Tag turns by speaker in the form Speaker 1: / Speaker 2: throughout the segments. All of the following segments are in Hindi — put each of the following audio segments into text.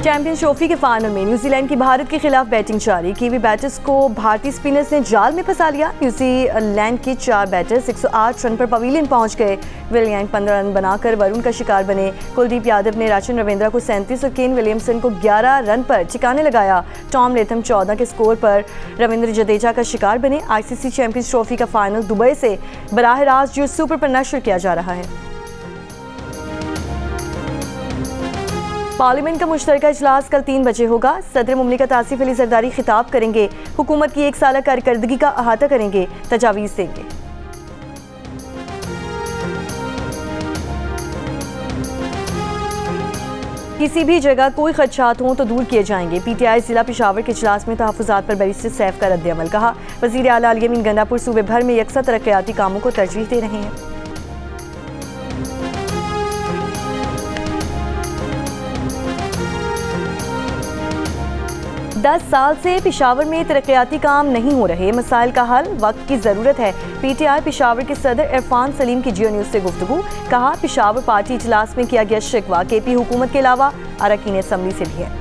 Speaker 1: चैंपियंस ट्रॉफी के फाइनल में न्यूजीलैंड की भारत के खिलाफ बैटिंग जारी। कीवी बैटर्स को भारतीय स्पिनर्स ने जाल में फंसा लिया। न्यूजीलैंड के 4 बैटर्स 108 रन पर पवेलियन पहुंच गए। विल यांग 15 रन बनाकर वरुण का शिकार बने। कुलदीप यादव ने राचन रविंद्रा को 37 और केन विलियमसन को 11 रन पर ठिकाने लगाया। टॉम लेथम 14 के स्कोर पर रविंद्र जडेजा का शिकार बने। आईसीसी चैंपियंस ट्रॉफी का फाइनल दुबई से बराह रास्त जियो सुपर पर नशर किया जा रहा है। पार्लियामेंट का मुश्तरका इजलास कल 3 बजे होगा। सदर मुमलिकत आसिफ अली जरदारी खिताब करेंगे। हुकूमत की 1 साला कारकर्दगी का अहाता करेंगे, तजावीज़ देंगे। किसी भी जगह कोई खदशात हों तो दूर किए जाएंगे। पीटीआई जिला पेशावर के इजलास में तहफ़्फ़ुज़ात पर बैरिस्टर सैफ का रद्द-ए-अमल। कहा, वज़ीर आला अली अमीन गंडापुर सूबे भर में यकसा तरक्याती कामों को तरजीह दे रहे हैं। 10 साल से पेशावर में तरक्याती काम नहीं हो रहे, मसाइल का हल वक्त की ज़रूरत है। पीटीआई पेशावर के सदर इरफान सलीम की जियो न्यूज़ से गुफ्तगू। कहा, पेशावर पार्टी इजलास में किया गया शिकवा केपी हुकूमत के अलावा अरकान असम्बली से भी है।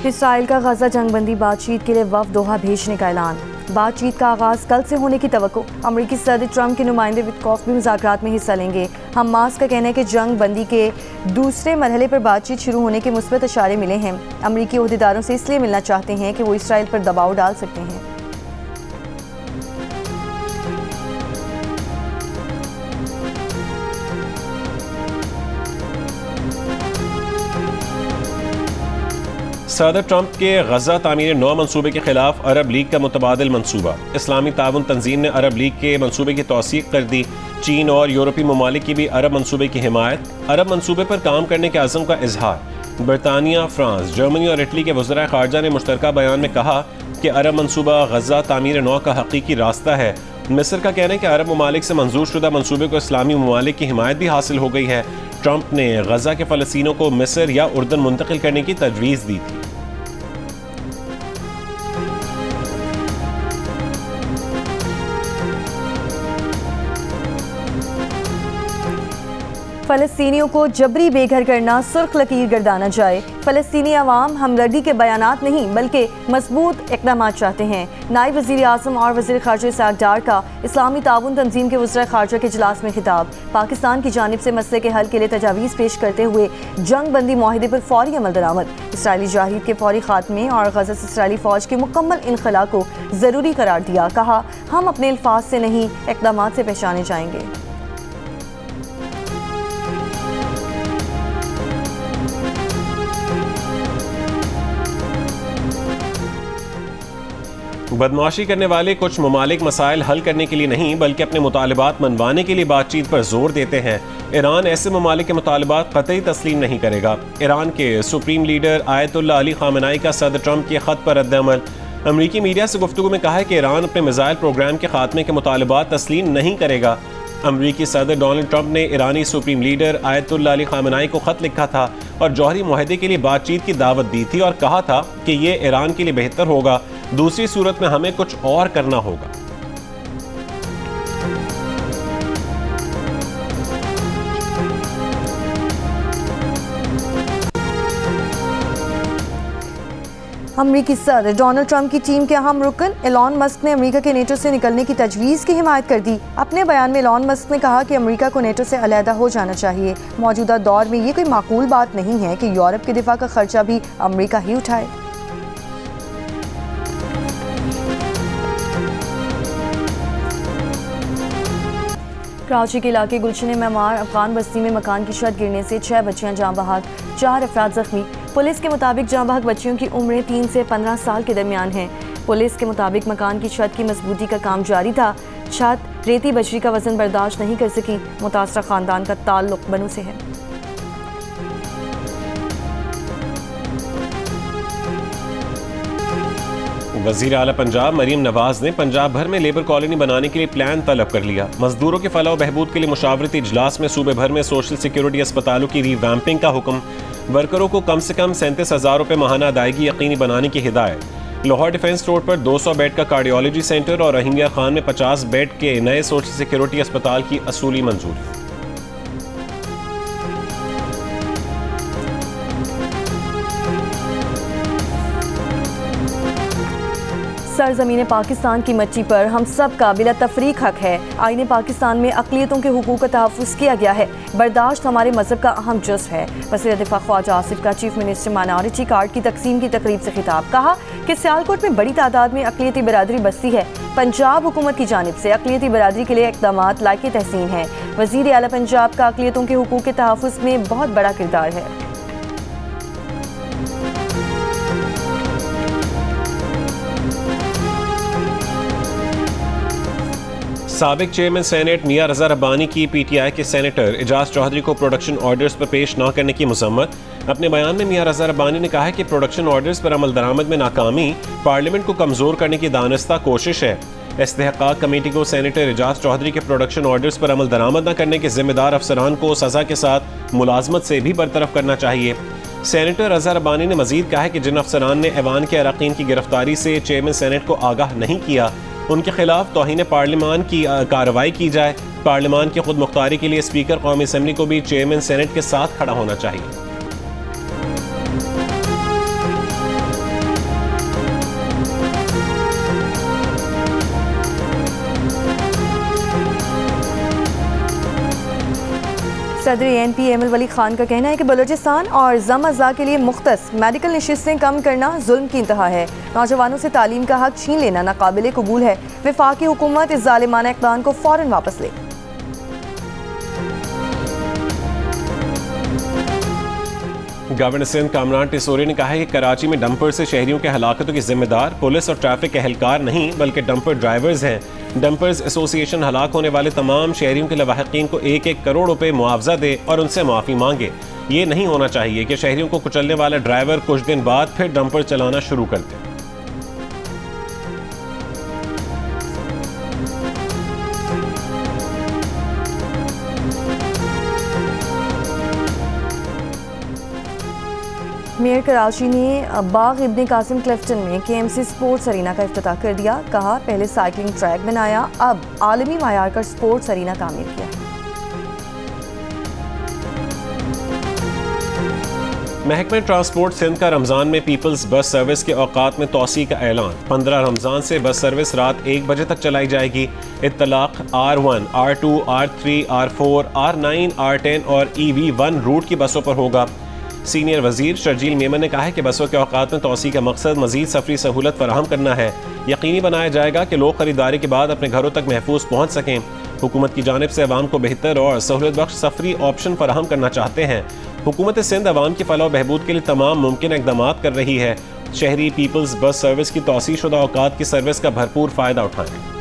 Speaker 1: इसराइल का गजा जंगबंदी बातचीत के लिए वफ़द दोहा भेजने का ऐलान। बातचीत का आगाज़ कल से होने की तवक्को। अमरीकी सदर ट्रंप के नुमाइंदे विटकॉफ भी मुज़ाकरात में हिस्सा लेंगे। हमास का कहना है कि जंग बंदी के दूसरे मरहले पर बातचीत शुरू होने के मुस्बत इशारे मिले हैं। अमरीकी ओहदेदारों से इसलिए मिलना चाहते हैं कि वो इसराइल पर दबाव डाल सकते हैं।
Speaker 2: सदर ट्रंप के गजा तामीर 9 मनसूबे के खिलाफ अरब लीग का मुतबादिल मनसूबा। इस्लामी ताउन तंजीम ने अरब लीग के मनसूबे की तौसीक कर दी। चीन और यूरोपीय ममालिक की भी अरब मनसूबे की हिमायत। अरब मनसूबे पर काम करने के अज़म का इजहार। बरतानिया, फ्रांस, जर्मनी और इटली के वज़राए ख़ारजा ने मुश्तरका बयान में कहा कि अरब मनसूबा गजा तामीर 9 का हकीकी रास्ता है। मिस्र का कहना है कि अरब ममालिक से मंजूर शुदा मनसूबे को इस्लामी ममालिक की हिमायत भी हासिल हो गई है। ट्रंप ने गजा के फ़लस्तीनों को मिस्र या उर्दन मुंतकिल करने की तजवीज़ दी थी।
Speaker 1: फ़लस्तीनियों को जबरी बेघर करना सुर्ख लकीर गर्दाना जाए। फ़लस्तीनी अवाम हमदर्दी के बयानात नहीं बल्कि मजबूत इक़दाम चाहते हैं। नायब वज़ीर आज़म और वज़ीर ख़ारजा इसहाक़ डार का इस्लामी ताउन तंजीम के वज़राए ख़ारजा के इजलास में खिताब। पाकिस्तान की जानिब से मसले के हल के लिए तजावीज़ पेश करते हुए जंग बंदी मुआहिदे पर फ़ौरी अमल दरामद। इसराइली जाहिद के फ़ौरी ख़ात्मे और गज़ा से इसराइली फ़ौज के मुकम्मल इनखला को ज़रूरी करार दिया। कहा, हम अपने अल्फाज से नहीं इक़दाम से पहचाने जाएंगे।
Speaker 2: बदमाशी करने वाले कुछ ममालिक मसाइल हल करने के लिए नहीं बल्कि अपने मुतालिबात मनवाने के लिए बातचीत पर जोर देते हैं। ईरान ऐसे ममालिक के मुतालिबात कतई तस्लीम नहीं करेगा। ईरान के supreme leader Ayatollah Ali Khamenei का सदर ट्रंप के ख़त पर रद्द-ए-अमल। अमरीकी मीडिया से गुफ्तगू में कहा है कि ईरान अपने मिसाइल प्रोग्राम के खात्मे के मुतालिबात तस्लीम नहीं करेगा। अमरीकी सदर डोनाल्ड ट्रंप ने ईरानी supreme leader Ayatollah Ali Khamenei को ख़त लिखा था और जौहरी मुआहदे के लिए बातचीत की दावत दी थी और कहा था कि ये ईरान के लिए बेहतर होगा, दूसरी सूरत में हमें कुछ और करना होगा।
Speaker 1: अमरीकी सदर डोनाल्ड ट्रंप की टीम के अहम रुकन एलॉन मस्क ने अमेरिका के नेटो से निकलने की तजवीज़ की हिमायत कर दी। अपने बयान में एलॉन मस्क ने कहा कि अमेरिका को नेटो से अलहदा हो जाना चाहिए। मौजूदा दौर में ये कोई माकूल बात नहीं है कि यूरोप के दिफा का खर्चा भी अमेरिका ही उठाए। कराची के इलाके गुलशन मेमार अफगान बस्ती में मकान की छत गिरने से 6 बच्चियां जाँ बहक, 4 अफराद जख्मी। पुलिस के मुताबिक जाँ बहक बच्चियों की उम्रें 3 से 15 साल के दरमियान हैं। पुलिस के मुताबिक मकान की छत की मजबूती का काम जारी था। छत रेती बजरी का वजन बर्दाश्त नहीं कर सकी। मुतासरा खानदान का ताल्लुक बनू से है।
Speaker 2: वज़ीर आला पंजाब मरीम नवाज ने पंजाब भर में लेबर कॉलोनी बनाने के लिए प्लान तलब कर लिया। मजदूरों के फलाह बहबूद के लिए मुशावरती इजलास में सूबे भर में सोशल सिक्योरिटी अस्पतालों की रीवैम्पिंग का हुक्म। वर्करों को कम से कम 37,000 रुपये माहाना अदायगी यकीनी बनाने की हिदायत। लाहौर डिफेंस रोड पर 200 बेड का कार्डियोलॉजी सेंटर और रोहिंग्या खान में 50 बेड के नए सोशल सिक्योरिटी अस्पताल की असूली मंजूरी।
Speaker 1: सरजमीन पाकिस्तान की मिट्टी पर हम सब का बिला तफरीक हक है। आईने पाकिस्तान में अक़लियतों के हुकूक का तहफ़्फ़ुज़ किया गया है। बर्दाश्त हमारे मज़हब का अहम जुज़ है। वज़ीर दिफ़ा ख्वाजा आसिफ का चीफ मिनिस्टर माइनॉरिटी कार्ड की तक़सीम की तकरीब से खिताब। कहा कि सियालकोट में बड़ी तादाद में अक़लियती बरादरी बसती है। पंजाब हुकूमत की जानिब से अक़लियती बरादरी के लिए इक़दामात लायक़ तहसीन है। वज़ीर आला पंजाब का अक़लियतों के हुकूक के तहफ़्फ़ुज़ में बहुत बड़ा किरदार है।
Speaker 2: साबिक चेयरमैन सेनेट मियां रज़ा रब्बानी की पीटीआई के सेनेटर एजाज चौधरी को प्रोडक्शन ऑर्डर्स पर पेश न करने की मज़म्मत। अपने बयान में मियां रज़ा रब्बानी ने कहा है कि प्रोडक्शन ऑर्डर्स पर अमल दरामद में नाकामी पार्लियामेंट को कमज़ोर करने की दानिस्ता कोशिश है। इस्तेहक़ाक़ कमेटी को सेनेटर एजाज चौधरी के प्रोडक्शन ऑर्डर्स पर अमल दरामद न करने के ज़िम्मेदार अफसरान को सज़ा के साथ मुलाजमत से भी बरतरफ करना चाहिए। सेनेटर रज़ा रब्बानी ने मज़ीद कहा है कि जिन अफसरान ने ऐवान के अरकान की गिरफ्तारी से चेयरमैन सेनेट को आगाह नहीं किया, उनके खिलाफ तौहीन पार्लियामान की कार्रवाई की जाए। पार्लियामान की खुद मुख्तारी के लिए स्पीकर कौमी असम्बली को भी चेयरमैन सेनेट के साथ खड़ा होना चाहिए।
Speaker 1: सदर ANP एमल वली खान का कहना है कि बलूचिस्तान और ज़म-अज़ा के लिए मुख्तस मेडिकल नशिस्तें कम करना जुल्म की इंतहा है। नौजवानों से तालीम का हक छीन लेना नाकाबिले कबूल है। वफाकी हुकूमत इस ज़ालिमाना इक़दाम को फ़ौरन वापस ले।
Speaker 2: गवर्नर सिंध कामरान टिसोरी ने कहा है कि कराची में डंपर से शहरियों के हलाकतों की जिम्मेदार पुलिस और ट्रैफिक के एहलकार नहीं बल्कि डंपर ड्राइवर्स हैं। डंपर्स एसोसिएशन हलाक होने वाले तमाम शहरियों के लवाहिकीन को 1-1 करोड़ रुपए मुआवजा दे और उनसे माफ़ी मांगे। ये नहीं होना चाहिए कि शहरियों को कुचलने वाला ड्राइवर कुछ दिन बाद फिर डंपर चलाना शुरू कर दे।
Speaker 1: मेयर कराची ने बाग इब्न कासिम क्लिफ्टन में KMC स्पोर्ट्स अरीना का इफ्तिताह कर दिया। कहा पहले साइकिलिंग ट्रैक बनाया, अब आलमी मायार का स्पोर्ट्स अरीना तामीर किया है।
Speaker 2: महकमे ट्रांसपोर्ट सिंध का रमज़ान में पीपल्स बस सर्विस के औकात में तोसी का ऐलान। 15 रमज़ान से बस सर्विस रात 1 बजे तक चलाई जाएगी। इत्तलाक R1, R2, R3, R4, R9, R10 और EV1 रूट की बसों पर होगा। सीनियर वजीर शर्जील मेमन ने कहा है कि बसों के औकात में तोसी का मकसद मजीद सफरी सहूलत फराहम करना है। यकीनी बनाया जाएगा कि लोग खरीदारी के बाद अपने घरों तक महफूज पहुँच सकें। हुकूमत की जानिब से अवाम को बेहतर और सहूलत बख्श सफरी ऑप्शन फराहम करना चाहते हैं। हुकूमत सिंध अवाम की फलाह बहबूद के लिए तमाम मुमकिन इक़दाम कर रही है। शहरी पीपल्स बस सर्विस की तोसी शुदा औकात की सर्विस का भरपूर फ़ायदा उठाएं।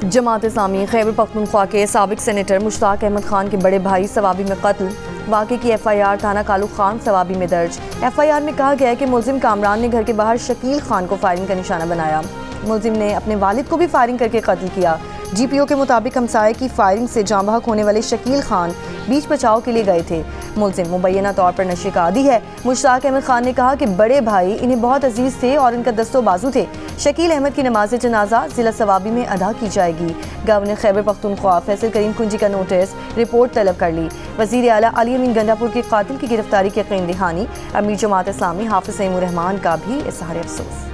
Speaker 1: जमात इस्लामी खैबर पख्तूनख्वा के साबिक सेनेटर मुश्ताक अहमद खान के बड़े भाई सवाबी में कत्ल। वाक़े की FIR थाना कालू खान सवाबी में दर्ज। FIR में कहा गया है कि मुलजिम कामरान ने घर के बाहर शकील खान को फायरिंग का निशाना बनाया। मुलजिम ने अपने वालिद को भी फायरिंग करके कत्ल किया। GPO के मुताबिक हमसाये की फायरिंग से जाँ बहक होने वाले शकील खान बीच बचाव के लिए गए थे। मुलजिम मुबैना तौर पर नशे का आदी है। मुश्ताक अहमद खान ने कहा कि बड़े भाई इन्हें बहुत अजीज थे और इनका दस्तो बाजू थे। शकील अहमद की नमाज जनाजा जिला सवाबी में अदा की जाएगी। गवर्नर खैबर पख्तूनख्वा फैसल करीम कुंजी का नोटिस रिपोर्ट तलब कर ली। वज़ीर आला अली अमीन गंडापुर के कातिल की गिरफ्तारी की यकीन दहानी। अमीर जमात इस्लामी हाफिज सईमुर रहमान का भी इज़हार अफसोस।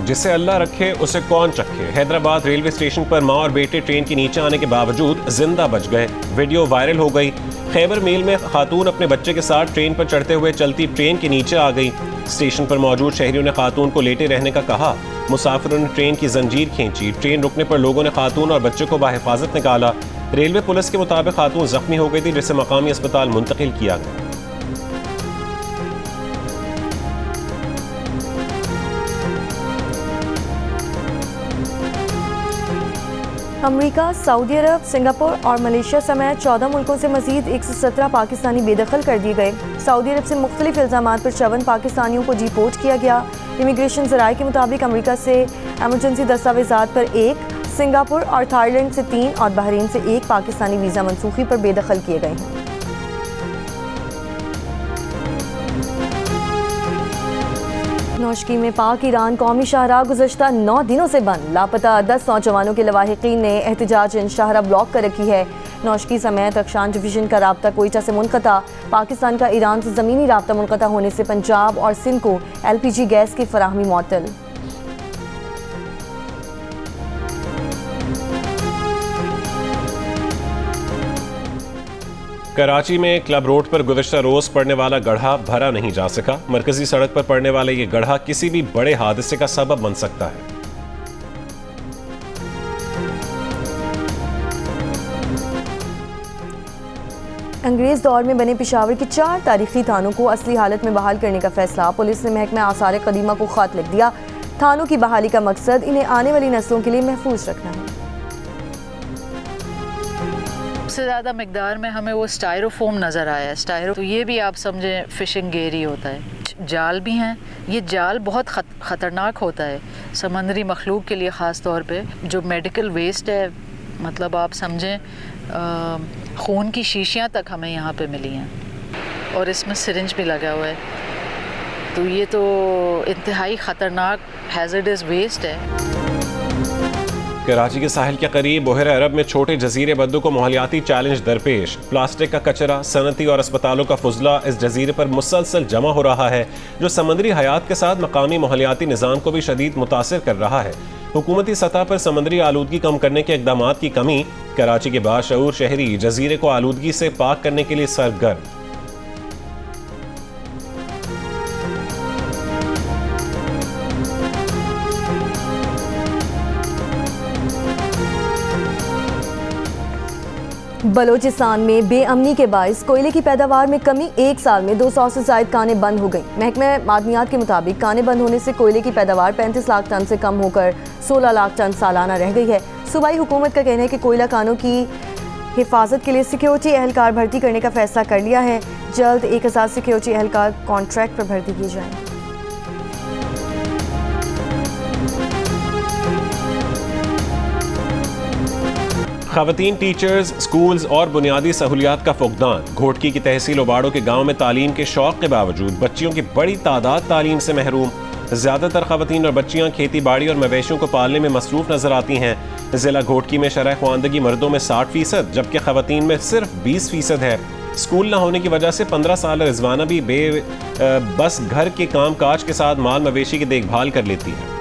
Speaker 2: जिसे अल्लाह रखे उसे कौन चखे। हैदराबाद रेलवे स्टेशन पर मां और बेटे ट्रेन के नीचे आने के बावजूद जिंदा बच गए। वीडियो वायरल हो गई। खैबर मेल में खातून अपने बच्चे के साथ ट्रेन पर चढ़ते हुए चलती ट्रेन के नीचे आ गई। स्टेशन पर मौजूद शहरियों ने खातून को लेटे रहने का कहा। मुसाफिरों ने ट्रेन की जंजीर खींची। ट्रेन रुकने पर लोगों ने खातून और बच्चे को बाहिफाजत निकाला। रेलवे पुलिस के मुताबिक खातून जख्मी हो गई थी, जिसे मकामी अस्पताल मुंतकिल किया गया।
Speaker 1: अमेरिका, सऊदी अरब, सिंगापुर और मलेशिया समेत 14 मुल्कों से मजीद 117 पाकिस्तानी बेदखल कर दिए गए। सऊदी अरब से मुख्तलिफ इल्ज़ामात पर 54 पाकिस्तानियों को डिपोर्ट किया गया। इमिग्रेशन ज़राए के मुताबिक अमेरिका से एमरजेंसी दस्तावेजात पर 1, सिंगापुर और थाईलैंड से 3 और बहरीन से 1 पाकिस्तानी वीज़ा मनसूखी पर बेदखल किए गए हैं। नौशकी में पाक ईरान कौमी शाहराह गुज़श्ता 9 दिनों से बंद, लापता 10 नौजवानों के लवाहिकीन ने एहतजाज शाहराह ब्लॉक कर रखी है। नौशकी समेत रक्षान डिवीज़न का राब्ता कोयटा से मुनक़ता, पाकिस्तान का ईरान से ज़मीनी राब्ता मुनक़ता होने से पंजाब और सिंध को LPG गैस की फराहमी मुअत्तल।
Speaker 2: कराची में क्लब रोड पर गुज़श्ता रोज़ पड़ने वाला गड्ढा भरा नहीं जा सका। मरकजी सड़क पर पड़ने वाला ये गड्ढा किसी भी बड़े हादसे का सबब बन सकता है।
Speaker 1: अंग्रेज दौर में बने पेशावर के 4 तारीखी थानों को असली हालत में बहाल करने का फैसला। पुलिस ने महकमा आसार कदीमा को खत लिख दिया। थानों की बहाली का मकसद इन्हें आने वाली नस्लों के लिए महफूज रखना है।
Speaker 3: सबसे ज़्यादा मिकदार में हमें वो स्टायरोफोम नज़र आया है। तो ये भी आप समझें फिशिंग गेयर ही होता है। जाल भी हैं। ये जाल बहुत ख़तरनाक होता है समंदरी मखलूक के लिए, ख़ास तौर पे जो मेडिकल वेस्ट है, मतलब आप समझें खून की शीशियाँ तक हमें यहाँ पे मिली हैं और इसमें सिरिंज भी लगा हुआ है। तो ये तो इंतहाई ख़तरनाक हैज़र्डस वेस्ट है।
Speaker 2: कराची के साहिल के करीब बहर अरब में छोटे जजीरे बद्दू को माहौलियाती चैलेंज दरपेश। प्लास्टिक का कचरा, सनती और अस्पतालों का फुजला इस जजीरे पर मुसलसल जमा हो रहा है, जो समंदरी हयात के साथ मकामी माहौलियाती निज़ाम को भी शदीद मुतासिर कर रहा है। हुकूमती सतह पर समंदरी आलूदगी कम करने के इक़दाम की कमी। कराची के बाशऊर शहरी जजीरे को आलूदगी से पाक करने के लिए सरगर्म।
Speaker 1: बलोचिस्तान में बेअमनी के बाइस कोयले की पैदावार में कमी। 1 साल में 200 से ज़ायद कानें बंद हो गई। महकमा मादनियात के मुताबिक कानें बंद होने से कोयले की पैदावार 35 लाख टन से कम होकर 16 लाख टन सालाना रह गई है। सूबाई हुकूमत का कहना है कि कोयला कानों की हिफाजत के लिए सिक्योरिटी एहलकार भर्ती करने का फैसला कर लिया है। जल्द 1000 सिक्योरिटी एहलकार कॉन्ट्रैक्ट पर भर्ती किए जाएंगे।
Speaker 2: ख़वातीन टीचर्स, स्कूल्स और बुनियादी सहूलियात का फुकदान। घोटकी की तहसील ओबाड़ो के गांव में तालीम के शौक़ के बावजूद बच्चियों की बड़ी तादाद तालीम से महरूम। ज़्यादातर ख़वातीन और बच्चियां खेती बाड़ी और मवेशियों को पालने में मसरूफ़ नजर आती हैं। ज़िला घोटकी में शरह ख्वानदगी मर्दों में 60%, जबकि ख़वातीन में सिर्फ 20% है। स्कूल न होने की वजह से 15 साल रिजवाना भी बस घर के काम काज के साथ माल मवेशी की देखभाल कर लेती है।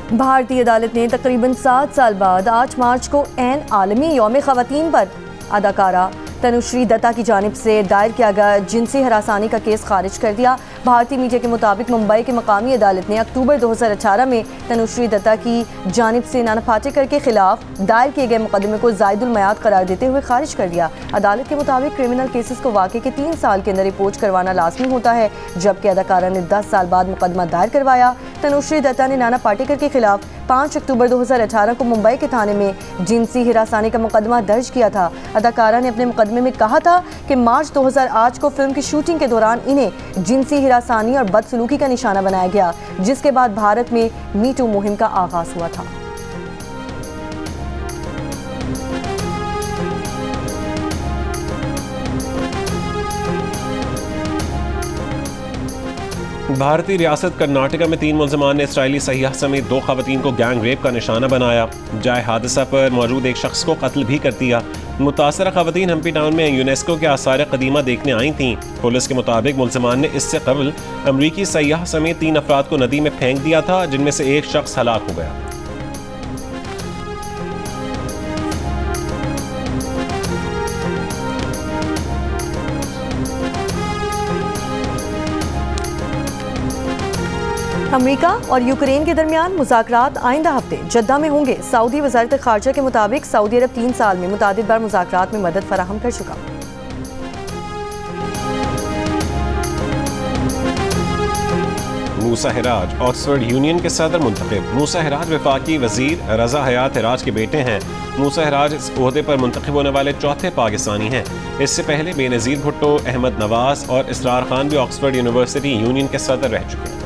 Speaker 1: भारतीय अदालत ने तकरीबन 7 साल बाद 8 मार्च को ऐन आलमी यौम ख़वातीन पर अदाकारा तनुश्री दत्ता की जानिब से दायर किया गया जिनसी हरासानी का केस खारिज कर दिया। भारतीय मीडिया के मुताबिक मुंबई की मकामी अदालत ने अक्टूबर 2018 में तनुश्री दत्ता की जानिब से नाना पाटेकर के खिलाफ दायर किए गए मुकदमे को ज़ायदुल मयाद करार देते हुए खारिज कर दिया। अदालत के मुताबिक क्रिमिनल केसेस को वाक़े के 3 साल के अंदर रिपोर्ट करवाना लाजमी होता है, जबकि अदाकारा ने 10 साल बाद मुकदमा दायर करवाया। तनुश्री दत्ता ने नाना पाटेकर के खिलाफ 5 अक्टूबर 2018 को मुंबई के थाने में जिनसी हिरासानी का मुकदमा दर्ज किया था। अदाकारा ने अपने मुकदमे में कहा था कि मार्च 2008 को फिल्म की शूटिंग के दौरान इन्हें जिनसी हिरासानी और बदसलूकी का निशाना बनाया गया, जिसके बाद भारत में मी टू मुहिम का आगाज हुआ था।
Speaker 2: भारतीय रियासत कर्नाटका में 3 मुलजमान ने इसराइली सयाह समेत 2 ख़वातीन को गैंग रेप का निशाना बनाया। जाए हादसा पर मौजूद एक शख्स को कत्ल भी कर दिया। मुतासरा ख़वातीन हम्पी टाउन में यूनेस्को के आसार कदीमा देखने आई थीं। पुलिस के मुताबिक मुलजमान ने इससे कबल अमरीकी सयाह समेत 3 अफराद को नदी में फेंक दिया था, जिनमें से एक शख्स हलाक हो गया।
Speaker 1: अमेरिका और यूक्रेन के दरमियान मुज़ाकरात आइंदा हफ्ते जद्दा में होंगे। सऊदी वज़ारत ख़ारजा के मुताबिक सऊदी अरब 3 साल में मुतादिद बार मुज़ाकरात में मदद फराहम कर चुका।
Speaker 2: मूसा हिराज ऑक्सफोर्ड यूनियन के सदर मुंतखब। मूसा हिराज वफाकी वजीर रजा हयात हिराज के बेटे हैं। मूसा हिराज इस ओहदे पर मुंतखब होने वाले चौथे पाकिस्तानी हैं। इससे पहले बेनज़ीर भुट्टो, अहमद नवाज और इसरार खान भी ऑक्सफोर्ड यूनिवर्सिटी यूनियन के सदर रह चुके हैं।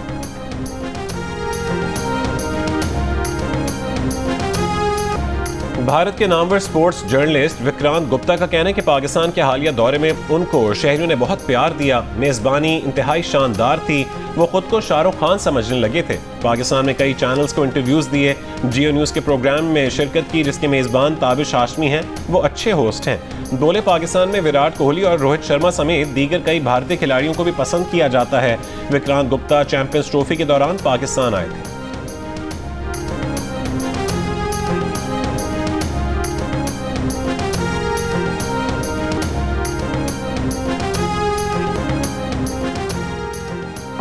Speaker 2: भारत के नामवर स्पोर्ट्स जर्नलिस्ट विक्रांत गुप्ता का कहना है कि पाकिस्तान के हालिया दौरे में उनको शहरियों ने बहुत प्यार दिया। मेज़बानी इंतहाई शानदार थी। वो खुद को शाहरुख खान समझने लगे थे। पाकिस्तान में कई चैनल्स को इंटरव्यूज़ दिए। जियो न्यूज़ के प्रोग्राम में शिरकत की, जिसके मेज़बान ताबिश हाशमी हैं। वो अच्छे होस्ट हैं। बोले पाकिस्तान में विराट कोहली और रोहित शर्मा समेत दीगर कई भारतीय खिलाड़ियों को भी पसंद किया जाता है। विक्रांत गुप्ता चैंपियंस ट्रॉफी के दौरान पाकिस्तान आए थे।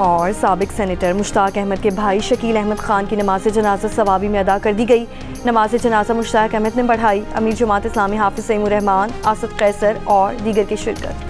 Speaker 1: और साबिक सेनेटर मुश्ताक अहमद के भाई शकील अहमद खान की नमाज जनाजा सवाबी में अदा कर दी गई। नमाज जनाजा मुश्ताक अहमद ने पढ़ाई। अमीर जमात इस्लामी हाफिज सईमुर रहमान, आसद कैसर और दीगर की शिरकत।